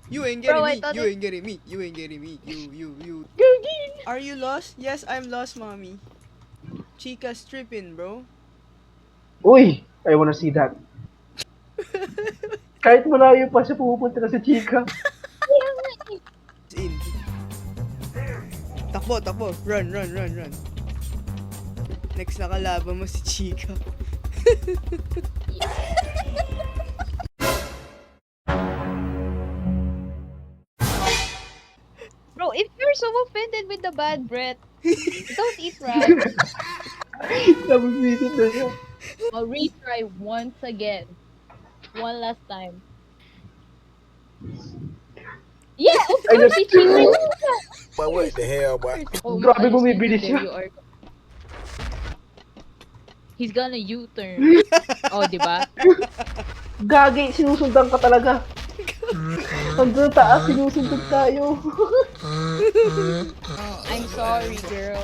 You ain't getting Bro, I me. thought You it- ain't getting me. You ain't getting me. You. Gagin! Are you lost? Yes, I'm lost, mommy. Chica stripping, bro. Uy! I wanna see that. Kahit malayo pa siya pumupunta na sa chika. Kaya nga eh. In. Takbo. Run. Next na kalaban mo si Chica. Bro, if you're so offended with the bad breath, don't eat rats. Nabibisit na siya. I'll retry once again. One last time. Yeah, of Ay, course, si Chica yun. Boy, what the hell, boy? Oh, Grabe Alice, bumibilis there siya. you are. He's gonna U-turn. Oh, di ba? Gagi, sinusundan ka talaga. Hanggang taas, sinusundan tayo. Oh, I'm sorry, girl.